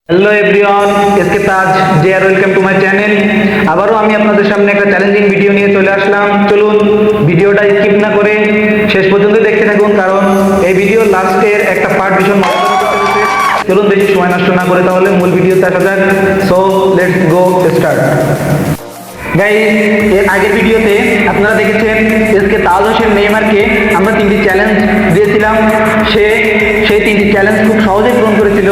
Hello everyone, S K Taj J R welcome to my channel. আবারও আমি আপনাদের সামনে একটা চ্যালেঞ্জিং ভিডিও নিয়ে চলে আসলাম। চলুন ভিডিওটা স্কিপ না করে শেষ পর্যন্ত দেখতে থাকুন, কারণ এই ভিডিওর লাস্টের একটা পার্ট ভীষণ মজাদার হতে চলেছে। চলুন বেশি সময় নষ্ট না করে তাহলে মূল ভিডিওতে আসা যাক। So let's go start. Guys, এর আগের ভিডিওতে আপনারা দেখেছেন এসকে তাজ হোসেন নেইমারকে আমরা 3টি চ্যালেঞ্জ দিয়েছিলাম। সেই 3টি চ্যালেঞ্জ খুব সহজেই পূরণ করেছিল।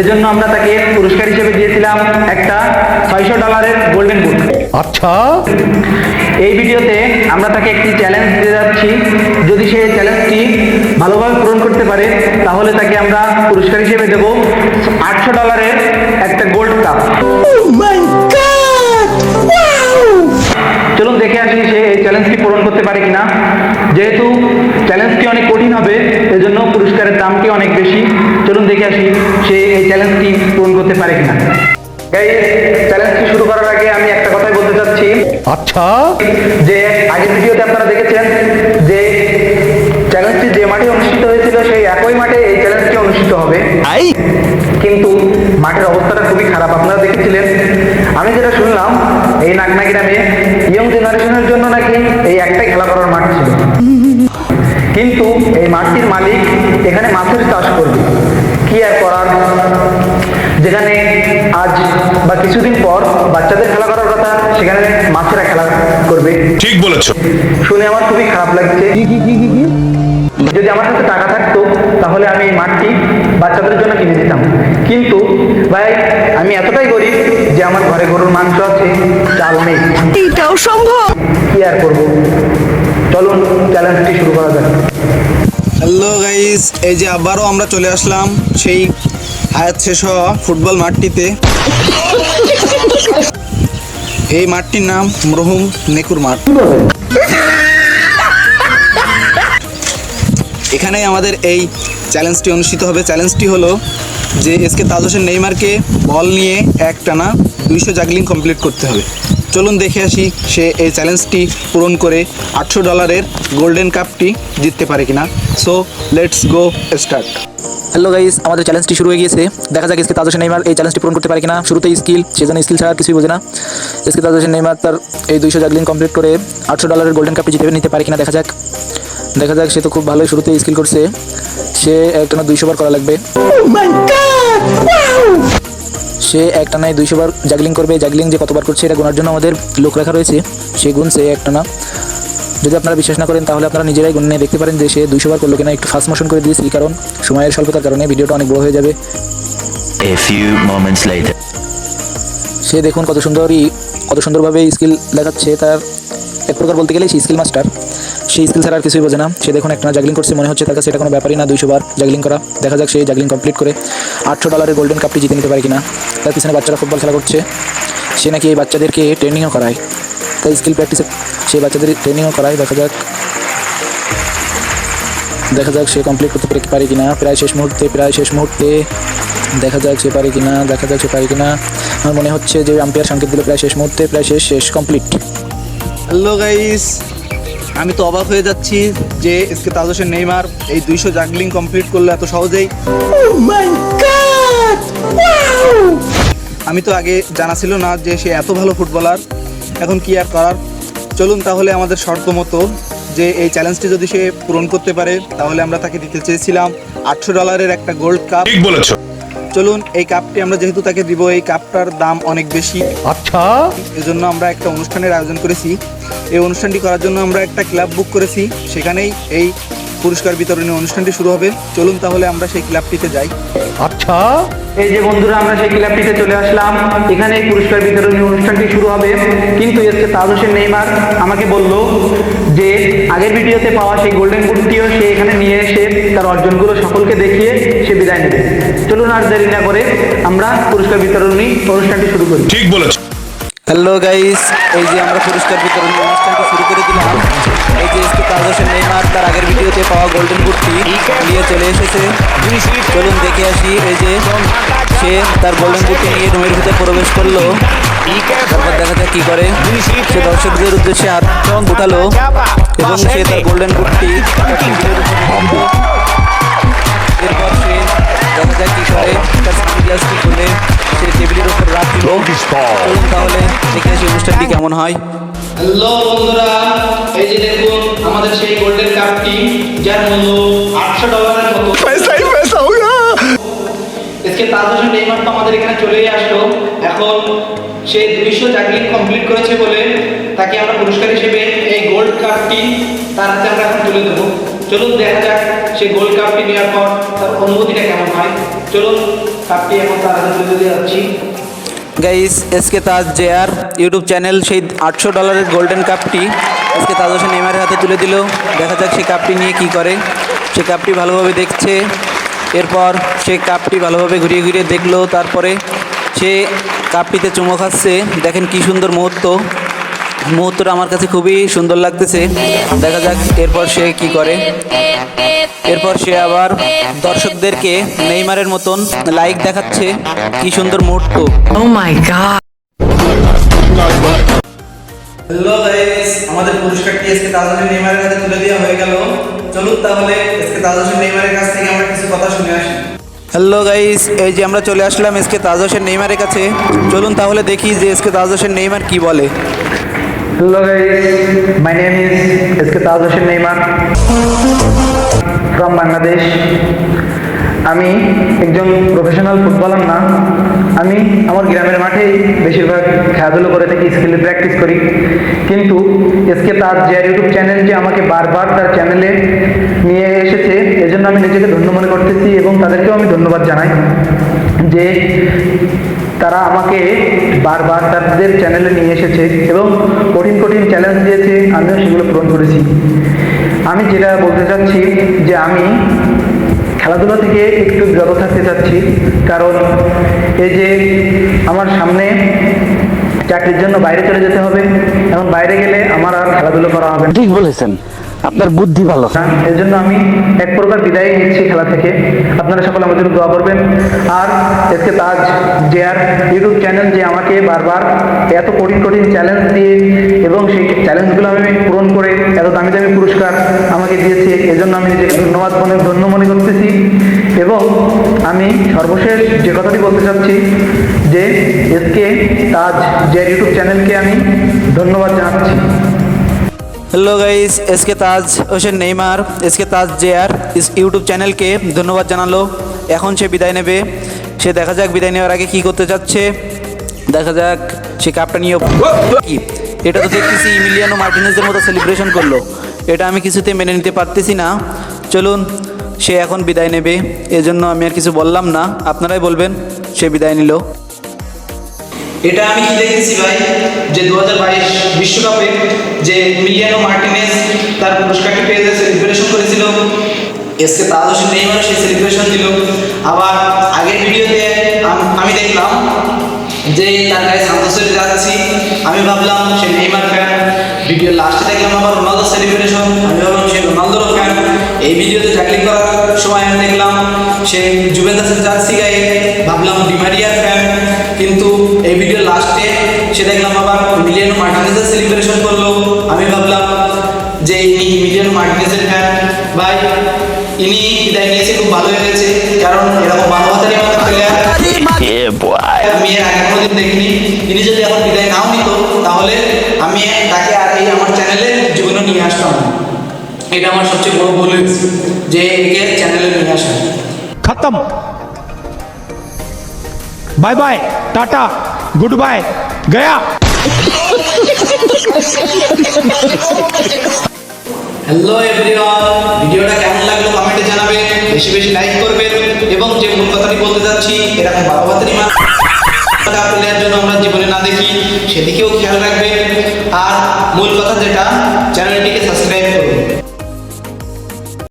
এজন্য আমরা তাকে পুরস্কার হিসেবে দিয়েছিলাম একটা $600 গোল্ডেন বুট। আচ্ছা, এই ভিডিওতে আমরা তাকে একটি চ্যালেঞ্জ দিতে যাচ্ছি। যদি সে চ্যালেঞ্জটি ভালোভাবে পূরণ করতে পারে তাহলে তাকে আমরা পুরস্কার হিসেবে দেব $800 একটা গোল্ড কাপ। চলুন দেখে আসি সে এই চ্যালেঞ্জটি পূরণ করতে পারে কিনা। যেহেতু চ্যালেঞ্জটি অনেক কঠিন হবে, এজন্য পুরস্কারের দামটি অনেক বেশি। চলুন দেখে আসি সে এই চ্যালেঞ্জটি পূরণ করতে পারে কিনা। গাইস, চ্যালেঞ্জটি শুরু করার আগে আমি একটা কথাই বলতে চাচ্ছি। আচ্ছা, যে আগের ভিডিওতে আপনারা দেখেছেন যে চ্যালেঞ্জটি যে মাঠে অনুষ্ঠিত হয়েছিল সেই একই মাঠে এই চ্যালেঞ্জটি অনুষ্ঠিত হবে, কিন্তু মাঠের অবস্থাটা খুবই খারাপ। আপনারা দেখেছিলেন, আমি যেটা শুনলাম এই নাগনা গ্রামে ইয়ং জেনারেশনের জন্য নাকি এই একটাই খেলা করার মাঠ ছিল, কিন্তু এই মাঠটির মালিক এখানে মাছের চাষ করবে। কি আর করার, যেখানে আজ বা কিছুদিন পর বাচ্চাদের খেলা করার কথা, সেখানে মাছেরা খেলা করবে। ঠিক বলেছো। শুনে আমার খুবই খারাপ লাগছে। যদি আমার কাছে টাকা থাকতো তাহলে আমি এই মাঠটি বাচ্চাদের জন্য কিনে দিতাম, কিন্তু ভাই আমি এতটাই গরিব যে আমার ঘরে গরুর মাংস আছে, চাল নেই। এটাও সম্ভব? কি আর করবো, চলুন চ্যালেঞ্জটি শুরু করা যাক। হ্যালো গাইস, এই যে আবারও আমরা চলে আসলাম সেই হায়াত শেষ হওয়া ফুটবল মাঠটিতে। এই মাঠটির নাম মরহুম নেকুর মাঠ। এখানে আমাদের এই চ্যালেঞ্জটি অনুষ্ঠিত হবে। চ্যালেঞ্জটি হলো যে এসকে তাজ হোসেন নেইমারকে বল নিয়ে একটানা 200 জাগলিং কমপ্লিট করতে হবে। চলুন দেখে আসি সে এই চ্যালেঞ্জটি পূরণ করে $800 গোল্ডেন কাপটি জিততে পারে কিনা। So let's go start. Hello guys, আমাদের চ্যালেঞ্জটি শুরু হয়ে গিয়েছে। দেখা যাক এসকে তাজ হোসেন নেইমার এই চ্যালেঞ্জটি পূরণ করতে পারে কিনা। শুরুতেই স্কিল, সেজন্য স্কিল ছাড়া কিছুই বোঝে না। এসকে তাজ হোসেন নেইমার তার এই 200 জাগলিং কমপ্লিট করে $800 গোল্ডেন কাপটি জিতে নিতে পারে কিনা দেখা যাক। সে তো খুব ভালোই শুরুতেই স্কিল করছে। সে একটানা 200 বার করা লাগবে। সে একটানায় 200 বার জাগলিং করবে। জাগলিং যে কতবার করছে এটা গোনার জন্য আমাদের লোক রাখা রয়েছে, সে গুনছে একটানা। যদি আপনারা বিশ্বাস না করেন তাহলে আপনারা নিজেরাই গুনে দেখতে পারেন যে সে 200 বার করলো কিনা। একটু ফাস্ট মোশন করে দিয়েছি কারণ সময়ের স্বল্পতার কারণে ভিডিওটা অনেক বড় হয়ে যাবে। A few moments later. সে দেখুন কত সুন্দরভাবে স্কিল দেখাচ্ছে। তার এক প্রকার বলতে গেলে সে স্কিল মাস্টার। সেই স্কিল ছাড়া আর কিছুই বোঝে না। সে দেখুন একটা জাগলিং করছে, মনে হচ্ছে তার কাছে এটা কোনো ব্যাপারই না 200 বার জাগলিং করা। দেখা যাক সে জাগলিং কমপ্লিট করে $800 গোল্ডেন কাপটি জিতে নিতে পারে কিনা। তার পিছনে বাচ্চারা ফুটবল খেলা করছে। সে নাকি এই বাচ্চাদেরকে ট্রেনিংও করায়, তাই স্কিল প্র্যাকটিসে সে বাচ্চাদের ট্রেনিংও করায়। দেখা যাক সে কমপ্লিট করতে পারে কিনা। প্রায় শেষ মুহূর্তে দেখা যাক সে পারে কিনা। আমার মনে হচ্ছে যে আম্পায়ার সংকেত দিল প্রায় শেষ মুহূর্তে, শেষ কমপ্লিট। হ্যালো গাইস, আমি তো অবাক হয়ে যাচ্ছি যে এসকে তাজ হোসেন নেইমার এই 200 জাগলিং কমপ্লিট করলো এত সহজেই। আমি তো আগে জানা ছিল না যে সে এত ভালো ফুটবলার। এখন কি আর করার, চলুন তাহলে আমাদের শর্ত মতো যে এই চ্যালেঞ্জটি যদি সে পূরণ করতে পারে তাহলে আমরা তাকে দিতে চেয়েছিলাম $800 একটা গোল্ড কাপ। ঠিক বলেছো। চলুন এই কাপটি আমরা যেহেতু তাকে দিব, এই কাপটার দাম অনেক বেশি। আচ্ছা, এজন্য আমরা একটা অনুষ্ঠানের আয়োজন করেছি। এই অনুষ্ঠানটি করার জন্য আমরা একটা ক্লাব বুক করেছি, সেখানেই এই পুরস্কার বিতরণী অনুষ্ঠানটি শুরু হবে। চলুন তাহলে আমরা সেই ক্লাবটিতে যাই। আচ্ছা, এই যে বন্ধুরা, আমরা সেই ক্লাবটিতে চলে আসলাম। এখানে এই পুরস্কার বিতরণী অনুষ্ঠানটি শুরু হবে, কিন্তু এসকে তাজ হোসেন নেইমার আমাকে বলল যে আগের ভিডিওতে পাওয়া সেই গোল্ডেন বুটটিও সে এখানে নিয়ে এসে তার অর্জনগুলো সকলকে দেখিয়ে সে বিদায় নেবে। চলুন আর দেরি না করে আমরা পুরস্কার বিতরণী অনুষ্ঠানটি শুরু করি। ঠিক বলেছো। হ্যালো গাইস, এই যে আমরা পুরস্কার বিতরণী অনুষ্ঠানটি শুরু করে দিলাম। এই যে এসকে তাজ হোসেন নেইমার তার আগের ভিডিওতে পাওয়া গোল্ডেন বুটটি নিয়ে চলে এসেছে। চলুন দেখে আসি। এই যে সে তার গোল্ডেন বুটটি নিয়ে রুমের ভিতরে প্রবেশ করলো। তারপর দেখা যাক কি করে। সে দর্শকদের উদ্দেশ্যে হাত উঠালো এবং সে তার গোল্ডেন বুটটি এরপর সে দেখা যাক কি করে। তার সানগ্লাসটি খুলে চলুন তাহলে দেখে আসি অনুষ্ঠানটি কেমন হয়। হ্যালো বন্ধুরা, এই যে দেখুন আমাদের সেই গোল্ডেন কাপটি, যার মূল্য $800 মতো। এসকে তাজ হোসেন নেইমার তো আমাদের এখানে চলেই আসলো। এখন সে 200 জাগলিং কমপ্লিট করেছে বলে তাকে আমরা পুরস্কার হিসেবে এই গোল্ড কাপটি তার হাতে আমরা এখন তুলে দেবো। চলুন দেখা যাক সেই গোল্ড কাপটি নেওয়ার পর তার অনুভূতিটা কেমন হয়। চলুন কাপটি এখন তার হাতে তুলে দিতে যাচ্ছি। গাইস, এসকে তাজ জেআর ইউটিউব চ্যানেল সেই $800 গোল্ডেন কাপটি এসকে তাজ হোসেন নেইমারের হাতে তুলে দিল। দেখা যাক সেই কাপটি নিয়ে কি করে। সে কাপটি ভালোভাবে দেখছে, এরপর সে কাপটি ভালোভাবে ঘুরিয়ে ঘুরিয়ে দেখলো, তারপরে সে কাপটিতে চুমো খাচ্ছে। দেখেন কি সুন্দর মুহূর্তটা আমার কাছে খুবই সুন্দর লাগতেছে। দেখা যাক এরপর সে কি করে। এরপর সে আবার দর্শকদেরকে নেইমারের মতন লাইক দেখাচ্ছে। কি সুন্দর মুহূর্ত। হ্যালো গাইস, আমাদের পুরস্কারটি এসকে তাজ হোসেন নেইমারের হাতে তুলে দেওয়া হয়ে গেল। চলুন তাহলে এসকে তাজ হোসেন নেইমারের কাছ থেকে আমরা কিছু কথা শুনে আসি। হ্যালো গাইস, এই যে আমরা চলে আসলাম এসকে তাজ হোসেন নেইমারের কাছে। চলুন তাহলে দেখি যে এসকে তাজ হোসেন নেইমার কি বলে। Hello guys, my name is SK Taj Hossein Neymar from Bangladesh. আমি একজন প্রফেশনাল ফুটবলার না, আমি আমার গ্রামের মাঠেই বেশিরভাগ খেলাধুলো করে থাকি, স্কিলে প্র্যাকটিস করি। কিন্তু এসকে তাজ জিআর ইউটিউব চ্যানেল যে আমাকে বারবার তার চ্যানেলে নিয়ে এসেছে, এজন্য আমি নিজেকে ধন্য মনে করতেছি এবং তাদেরকেও আমি ধন্যবাদ জানাই যে তারা আমাকে বারবার তাদের চ্যানেলে নিয়ে এসেছে এবং কঠিন কঠিন চ্যালেঞ্জ দিয়েছে, আমিও সেগুলো পূরণ করেছি। আমি যেটা বলতে চাচ্ছি যে আমি খেলাধুলা থেকে একটু বিরত থাকতে চাচ্ছি, কারণ এই যে আমার সামনে চাকরির জন্য বাইরে চলে যেতে হবে, এবং বাইরে গেলে আমার আর খেলাধুলো করা হবে না। ঠিক বলেছেন, আপনার বুদ্ধি ভালো। এর জন্য আমি এক প্রকার বিদায় নিচ্ছি খেলা থেকে। আপনারা সকলে আমার জন্য দোয়া করবেন। আর এসকে তাজ জিআর ইউটিউব চ্যানেল যে আমাকে বারবার এত কঠিন কঠিন চ্যালেঞ্জ দিয়ে এবং সেই চ্যালেঞ্জগুলো আমি পূরণ করে এত দামি দামি পুরস্কার আমাকে দিয়েছে, এজন্য আমি নিজেকে ধন্য মনে করতেছি। এবং আমি সর্বশেষ যে কথাটি বলতে চাচ্ছি যে এসকে তাজ জিআর ইউটিউব চ্যানেলকে আমি ধন্যবাদ জানাচ্ছি। হ্যালো গাইস, এসকে তাজ হোসেন নেইমার এসকে তাজ জেআর ইউটিউব চ্যানেলকে ধন্যবাদ জানালো। এখন সে বিদায় নেবে। সে দেখা যাক বিদায় নেওয়ার আগে কি করতে যাচ্ছে। দেখা যাক সে কাপটা নিয়ে কি। এটা তো দেখতেছি ইমিলিয়ানো মার্টিনেজের মতো সেলিব্রেশন করলো। এটা আমি কিছুতে মেনে নিতে পারতেছি না। চলুন, সে এখন বিদায় নেবে, এজন্য আমি আর কিছু বললাম না, আপনারাই বলবেন। সে বিদায় নিল। এটা আমি কি দেখতেছি ভাই, যে 2022 বিশ্বকাপে যে মিলিয়ানো মার্টিনেজ তার পুরস্কারটি পেয়ে যে সেলিব্রেশন করেছিল, এসকে তাজ হোসেন নেইমার সেই সেলিব্রেশন দিল। আবার আগের ভিডিওতে আমি দেখলাম যে তার গায়ে সান্তোসের যাচ্ছি, আমি ভাবলাম সে নেইমার ফ্যান। ভিডিও লাস্টে দেখলাম আবার রোনালদো সেলিব্রেশন, আমি ভাবলাম সে রোনালদোর ফ্যান। এই ভিডিওতে ট্যাকলিং করার সময় আমি দেখলাম সে জুভেন্টাসের জার্সি গায়ে, ভাবলাম ডিমারিয়ার ফ্যান। কিন্তু এই ভিডিও লাস্টে সে দেখলাম আবার মিলিয়ানো মার্টিনেজের সেলিব্রেশন করলো, আমি ভাবলাম যে ইনি মিলিয়ানো মার্টিনেজের ফ্যান। ভাই, ইনি বিদায় নিয়েছে, খুব ভালো হয়েছে, কারণ এরকম মানবতারই মতো প্লেয়ার আমি এর আগে কোনোদিন দেখিনি। ইনি যদি এখন বিদায় নাও নিত, তাহলে আমি তাকে আর এই আমার চ্যানেলে জীবনে নিয়ে আসতাম। এটা আমার সবচেয়ে বড় ভুল হয়েছে যে একে চ্যানেলে নিয়ে আসা। खत्म, bye bye, tata, good bye, गया। হ্যালো এভরিওয়ান, ভিডিওটা কেমন লাগলো কমেন্টে জানাবেন, বেশি বেশি লাইক করবেন এবং যে মূল কথাটি বলতে যাচ্ছি, এরকম বাবাবাতারি প্লেয়ার জন্য আমরা জীবনে না দেখি সেদিকেও খেয়াল রাখবেন। আর মূল কথা যেটা, চ্যানেলটিকে সাবস্ক্রাইব